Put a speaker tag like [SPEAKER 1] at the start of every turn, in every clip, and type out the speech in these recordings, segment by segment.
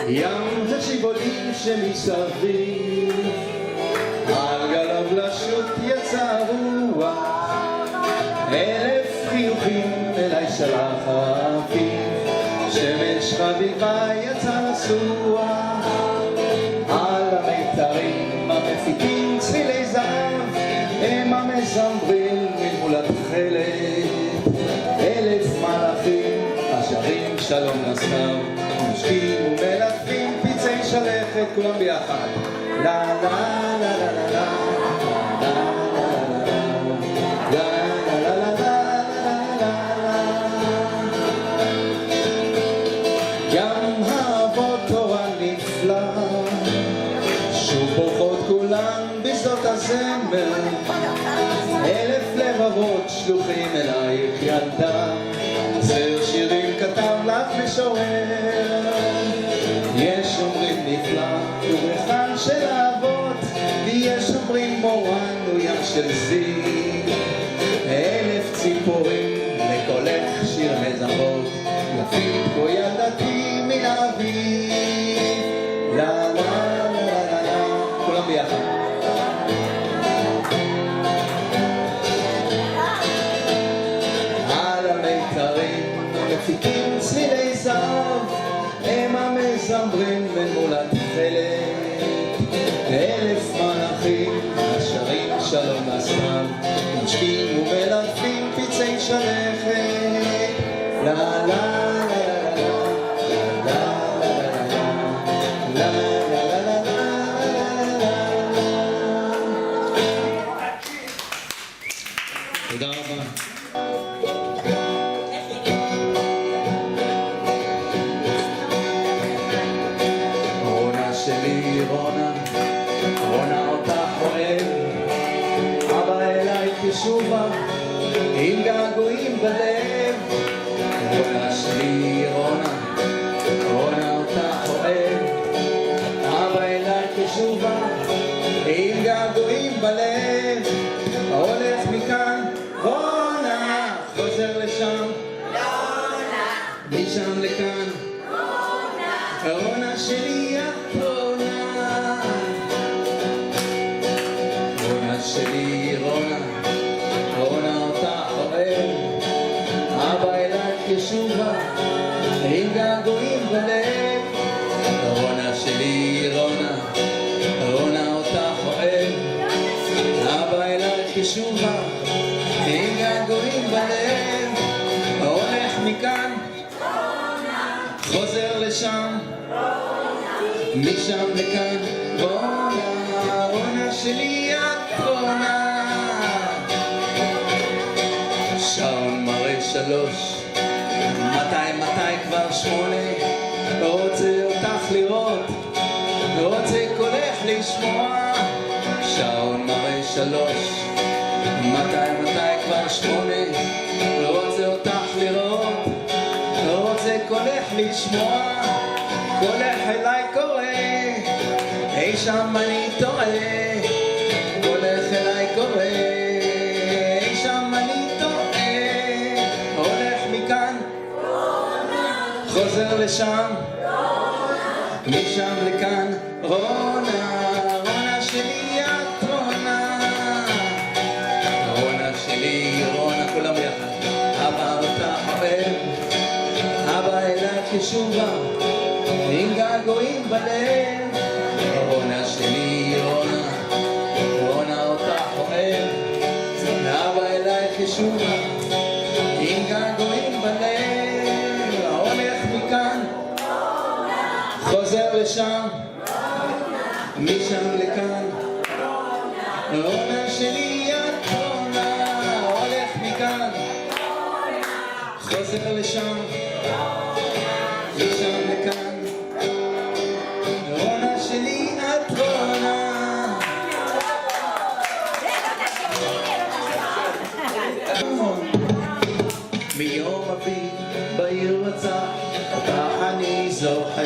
[SPEAKER 1] ים השיבולים שמסביב, על גליו לשוט יצא רוח, 1000 חיוכים אליי שלח האביב, שמש חביבה יצא לסוח, על המיתרים המפיקים צלילי זהב, הם המזמרים מול התכלת, 1000 מלאכים השרים שלום לסתיו, משקים ומלטפים פצעי שלכת, כולם ביחד. לה לה לה לה לה לה ים האבות תורה נפלא, שוב בוכות כולם בשדות הזמר, 1000 לבבות שלוחים אלייך ילדה, סר שירים כתב לך משורר, יש אומרים נפלא ובריחן של אהבות, ויש אומרים מורן הוא ים של זיו, 1000 ציפורים לקולך שיר מזמרות, יפית כה ילדתי מן האביב. לה לה לה לה לה, כולם ביחד. על המיתרים מפיקים צלילי זהב, הם המזמרים מול התכלת, 1000 מלאכים השרים שלום לסתיו, משקים ומלטפים פצעי שלכת. לה לה לה תודה רבה. רונה שלי רונה, רונה אותך אוהב, אבא אליי תשובה עם געגועים בלב. רונה שלי רונה, רונה אותך אוהב, אבא אליי תשובה עם געגועים בלב. הולך מכאן רונה, חוזר לשם רונה, משם לכאן רונה, רונה שלי את רונה. רונה שלי רונה, רונה אותך אוהב, אבא אלייך ישובה עם געגועים בלב. רונה שלי רונה, רונה אותך אוהב, אבא אלייך ישובה עם געגועים בלב. הולך מכאן חוזר לשם משם לכאן רונה, רונה שלי את רונה. שעון מראה 3, מתי כבר 8, רוצה אותך לראות, רוצה קולך לשמוע. שעון מראה 3, מתי כבר 8, רוצה אותך לראות, רוצה קולך לשמוע. קולך אליי קורא, אי שם אני טועה, קולך אליי קורא, אי שם אני טועה. הולך מכאן חוזר לשם משם לכאן רונה, רונה שלי את רונה. רונה שלי רונה, כולם יחד. אבא אותך אוהב, אבא אלייך ישובה עם געגועים בלב. רונה שלי רונה, רונה אותך אוהב, אבא אלייך ישובה עם געגועים בלב. הולך מכאן חוזר לשם משם לכאן רונה שלי את רונה. הולך מכאן חוזר לשם משם לכאן רונה שלי את רונה. מיום אביב בעיר מצא אותך אני זוכר,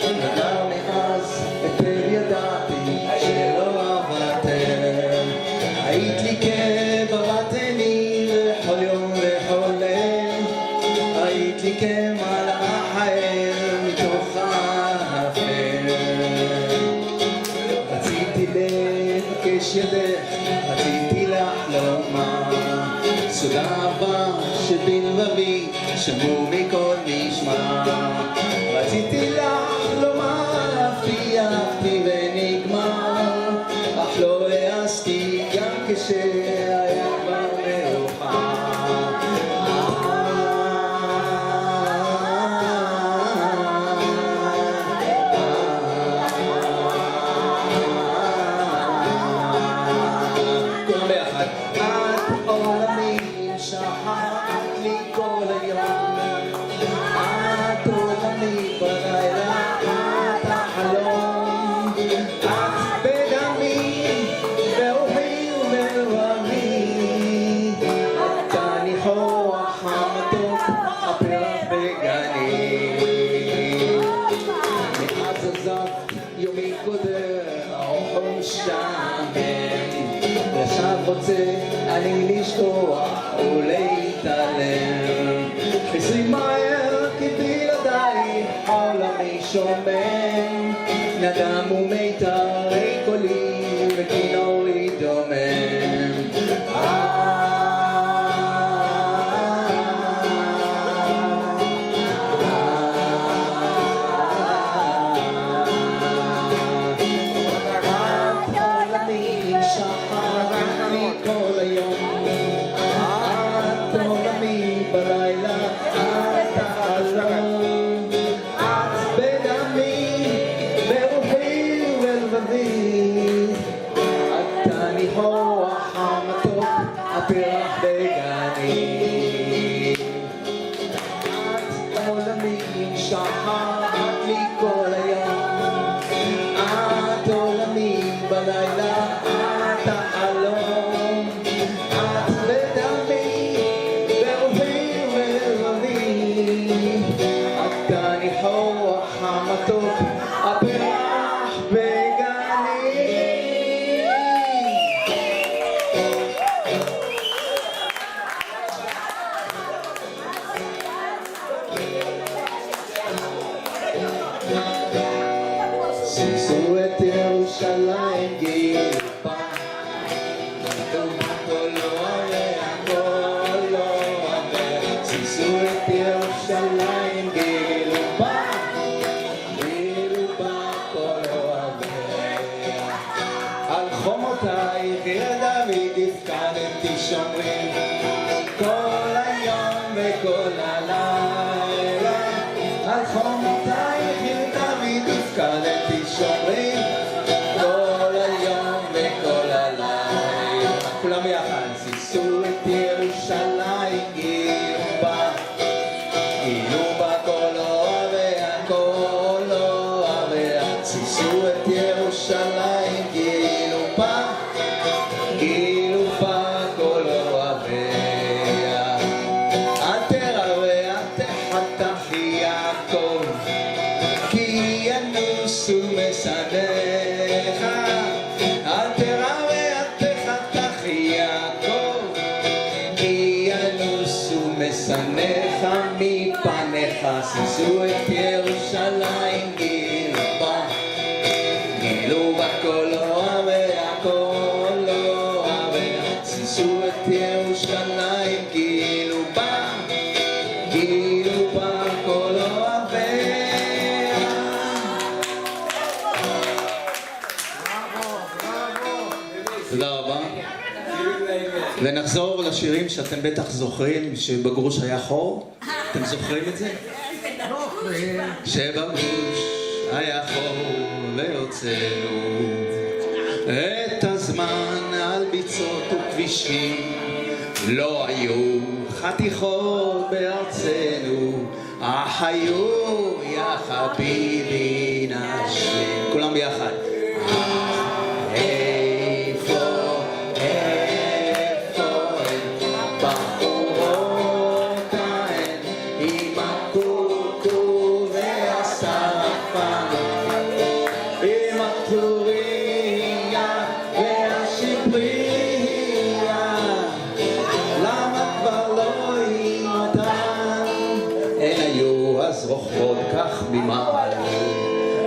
[SPEAKER 1] וגם מאז היטב ידעתי שלא אוותר. היית לי כבבת עיני לכל יום וכל ליל, היית לי כמלאך הער מתוך בחודש ידך רציתי לך לומר סוד אהבה שבלבבי שמור מכל משמע רציתי לך לומר הבטיחתי ונגמר אך לא העזתי גם כשהיה כבר מאוחר שכחת לי כל היום את עולמי בלילה את החלום את בדמי ברוחי ובלבבי אתה ניחוח המתוק הפרח בגני מאז עזבת יומי קודר האור שם עכשיו רוצה אני לשכוח ולהתעלם חזרי מהר כי בלעדייך עולמי שומם נדם ומיתרי קולי וכינורי דומם כל היום את עולמי בלילה את החלום את בדמי ברוחי ובלבבי אתה ניחוח המתוק הפרח בגני את עולמי שכחת לי כל היום את עולמי בלילה את החלום את בדמי ברוחי ובלבבי אתה ניחוח המתוק הפרח בגני שישו את ירושלים גילופה שישו את ירושלים גילופה גילופה כל אוהביה על חומותייך עיר דוד הפקדתי שומרים כל היום וכל הלילה על חומותייך עיר דוד הפקדתי שומרים כל היום וכל הלילה כולם יחד שישו את ירושלים גילופה גילופה כל אוהביה כל אוהביה שישו את ירושלים גילופה גילופה כל אוהביה אל תרווה אל תחתך יעקב כי ינוסו משנאיך אל תרווה אל תחתך יעקב כי ינוסו משנאיך מפניך שישו את ירושלים גילופה גילופה כל אוהביה כל אוהביה שישו את ירושלים גילופה גילופה כל אוהביה תודה רבה ונחזור לשירים שאתם בטח זוכרים שבגרוש היה חור אתם זוכרים את זה? שבגרוש היה חור והוצאנו את הזמן על ביצות וכבישים לא היו חתיכות בארצנו אך היו יא חביבי נשים כולם ביחד רוכבות כך ממעל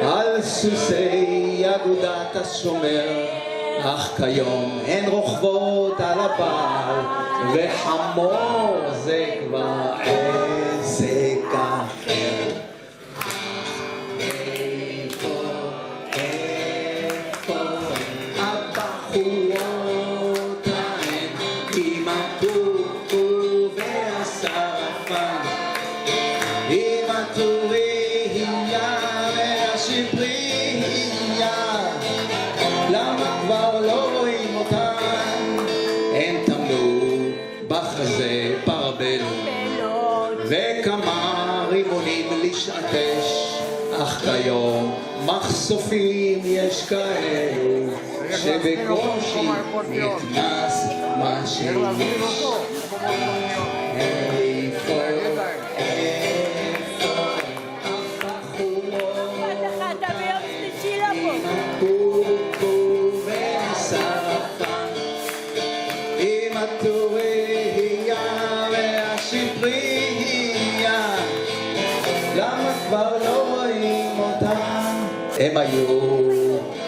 [SPEAKER 1] על סוסי אגודת השומר אך כיום הן רוכבות על הבעל, וחמור זה כבר עסק אחר. איפה הבחורות ההן עם הפופו והשרפן, עם הטורייה והשפרייה, למה כבר לא רואים אותן? הן טמנו בחזה פרבלות וכמה רימונים לשעטש, אך כיום מחשופים יש כאלו שבקושי נכנס מה שיש. איפה עם הפופו והשרפן, עם הטורייה והשפרייה, למה כבר לא רואים אותם? הם היו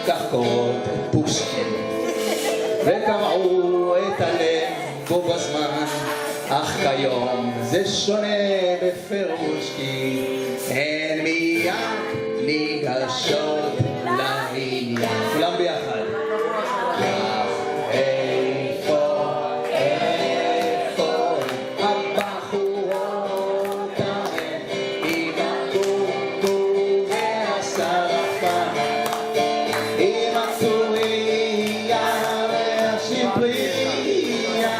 [SPEAKER 1] כחקות פושקין וקרעו את הלב בו בזמן, אך כיום זה שונה בפירוש, כי הן מיד ניגשות לעניין. כולם ביחד. איפה הבחורות ההן עם הפופו והשרפן, עם הטורייה והשפרייה,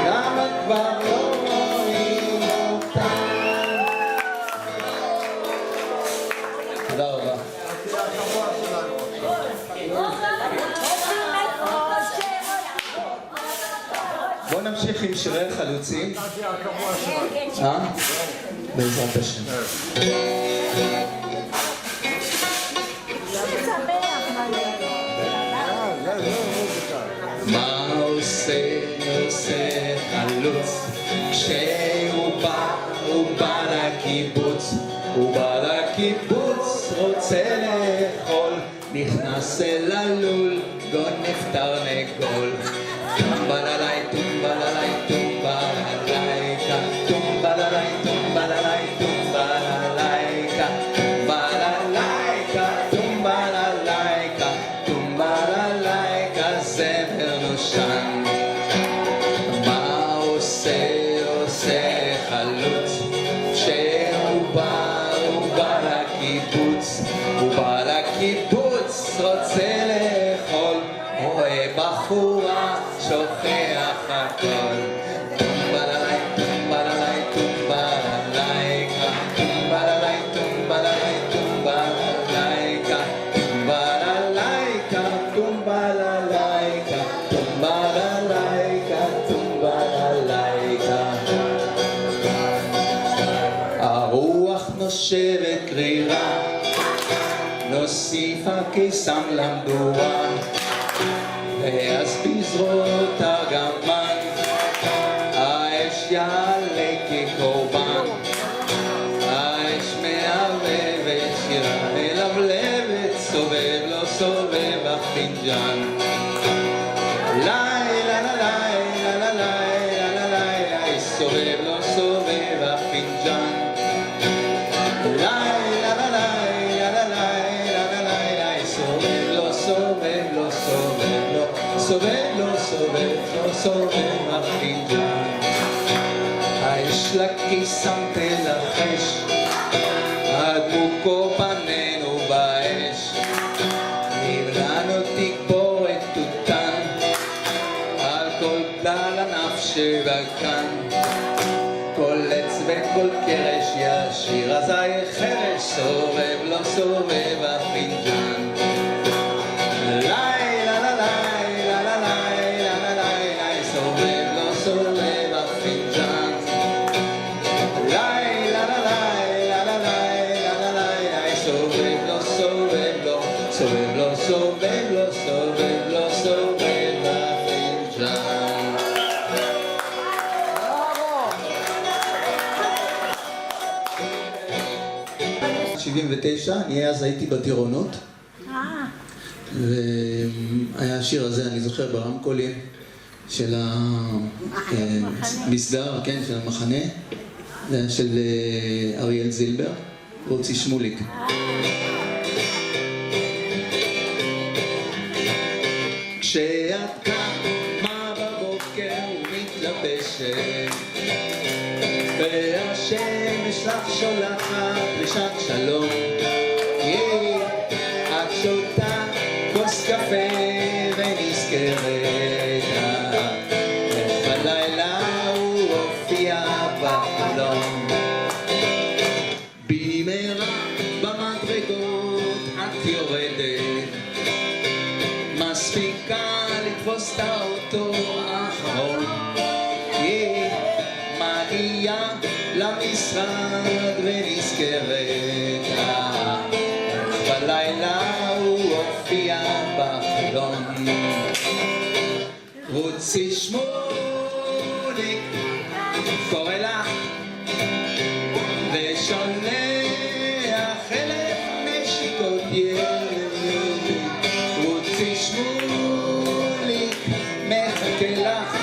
[SPEAKER 1] למה כבר לא רואים אותם? תודה רבה. בואו נמשיך עם שירי החלוצים. בעזרת השם. מה עושה חלוץ כשהוא בא לקיבוץ, הוא בא לקיבוץ, רוצה לאכול, נכנס אל הלול, גונב תרנגול. טומבללי, טומבללי, טומבללייקה, טומבללי, טומבללי, טומבללייקה, טומבללייקה, טומבללייקה, טומבללייקה, זמר נושן. מה עושה חלוץ כשהוא בא לקיבוץ, הוא בא לקיבוץ, רוצה לאכול, רואה בחורה שוכח הכל. טומבללי, טומבללי, טומבללייקה, טומבללי, טומבללי, טומבללייקה, טומבללייקה, טומבללייקה, טומבללייקה, טומבללייקה. הרוח נושבת קרירה, נוסיף הקיסם למדורה, ואז בזרועות ארגמן האש יעלה כקורבן. האש מערבבת שירה מלבלבת, סובב לא סובב הפינג'אן. לילה לילה לילה לילה, סובב לא סובב הפינג'אן. לילה לילה לילה לילה, סובב לא סובב לא סובב לא סובב לא סובב לא סובב הפינג'אן. האש לקיסם תלחש, עד מוקו פנינו באש. נבלענו תגבור את תותן, על כל דל ענף שבקן. כל עץ וכל קרש ישיר, אזי חרש סובב לא סובב הפינג'אן. לילה לילה לילה לילה, סובב לא סובב הפינג'אן. לילה לילה לילה לילה, סובב לא סובב לא סובב לא סובב לא סובב לא סובב הפינג'אן. 79, אני אז הייתי בטירונות, והיה השיר הזה, אני זוכר, ברמקולים של המסדר, כן, של המחנה, זה היה של אריאל זילבר, רוצי שמוליק. כשאת קמה בבוקר ומתלבשת והשמש לך שולחת לשעת שלום, את שותה כוס קפה ונזכרת איך בלילה הוא הופיע בחלום. במהרה במדרגות את יורדת, מספיקה לתפוס את האוטו האחרון, מגיעה למשרד ונזכרת איך בלילה הוא הופיע בחלום. רוצי שמוליק קורא לך ושולח אלף נשיקות ירי, רוצי שמוליק מחכה לך,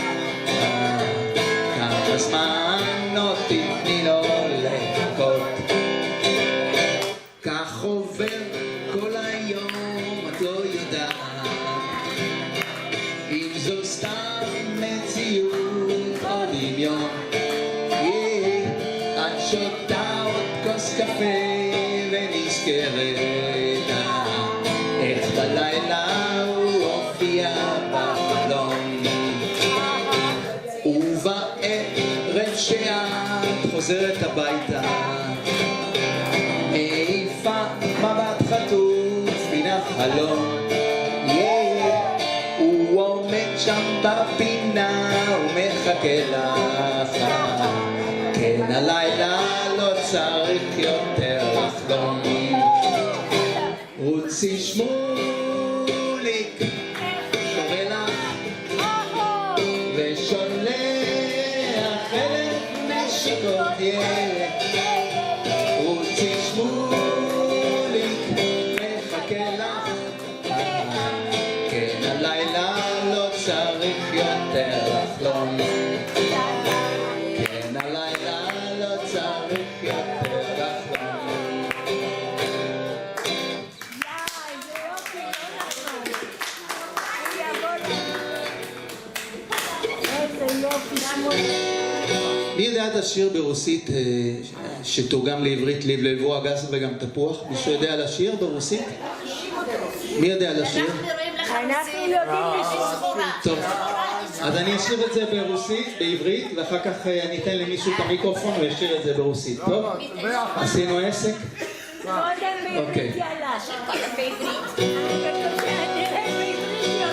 [SPEAKER 1] כמה זמן עוד תתני לו לחכות. כך עובר כל היום, את לא יודעת אם זו סתם מציאות או דמיון. את שותה עוד כוס קפה ונזכרת איך בלילה הוא הופיע בחלום. ובערב שאת חוזרת הביתה, מעיפה מבט חטוף מן החלום, הוא עומד שם בפינה ומחכה לך, כן הלילה לא צריך יותר לחלום. רוצי שמוליק קורא לך ושולח אלף נשיקות ילד, רוצי שמוליק מחכה לך, כן הלילה לא צריך יותר לחלום, כן הלילה לא צריך יותר לחלום. מי יודע את השיר ברוסית שתורגם לעברית ליב לבוא הגס וגם תפוח? מישהו יודע על השיר ברוסית? מי יודע על השיר?
[SPEAKER 2] אנחנו יודעים לשיר.
[SPEAKER 1] טוב, אז אני אשיר את זה ברוסית, בעברית, ואחר כך אני אתן למישהו את המיקרופון וישיר את זה ברוסית, טוב? עשינו עסק? אוקיי.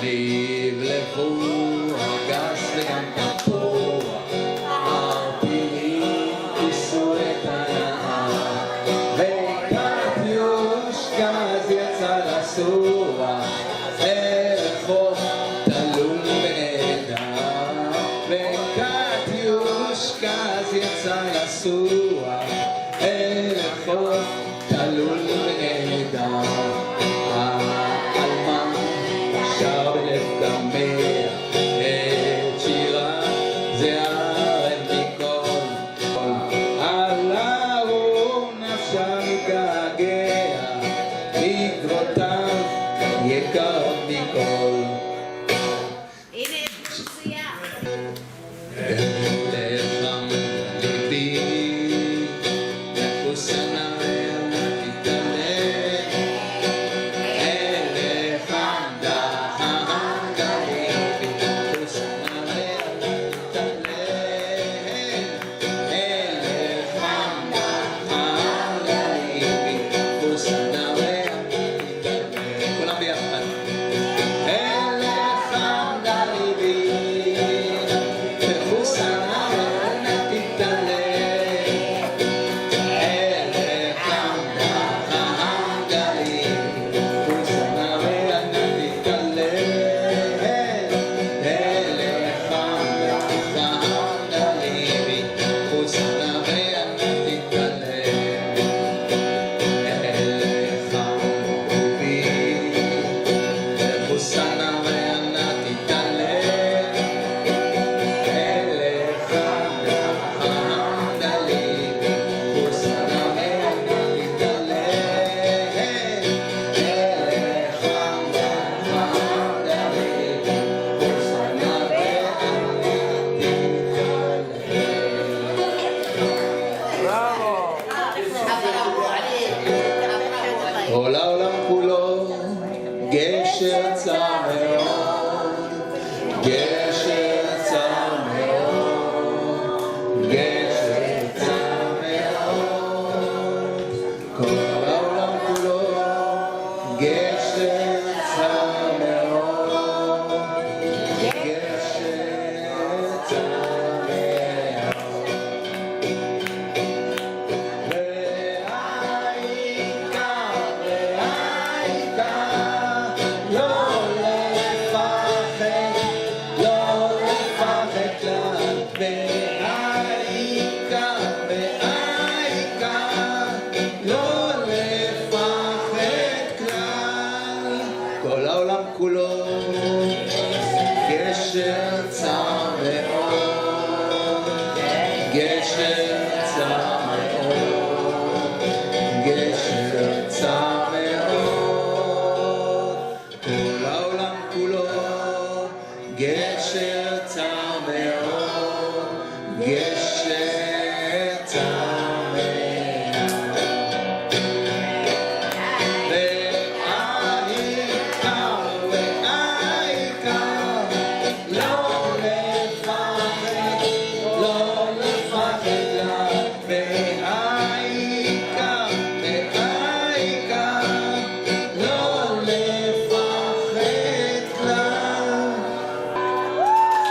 [SPEAKER 1] ליב לבוא הגס וגם תפוח, הערפילים כיסו את הנהר, וקטיושקה אז יצא לסוח אל חוף תלול ונהדר, וקטיושקה אז יצא לסוח אל חוף תלול ונהדר. האלמן שר בלב דמע את שירה זהרת מכל, על ההוא נפשה מתגעגע, עקבותיו יקרות מכל.
[SPEAKER 2] הנה פרוסיה.
[SPEAKER 1] לחם ליבי יחוס עיניים תתעלה, לחם דהג ליבי יחוס עיניים תתעלה, לחם דהג ליבי יחוס עיניים תתעלה. כולם ביחד. כל העולם כולו גשר צר מאוד, גשר צר מאוד, גשר צר מאוד, כל העולם כולו גשר צר מאוד, גשר צר כל העולם כולו גשר צר מאוד, גשר צר מאוד, גשר צר מאוד, כל העולם כולו גשר צר מאוד, גשר צר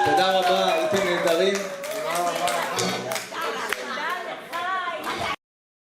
[SPEAKER 1] תודה רבה, הייתם נהדרים.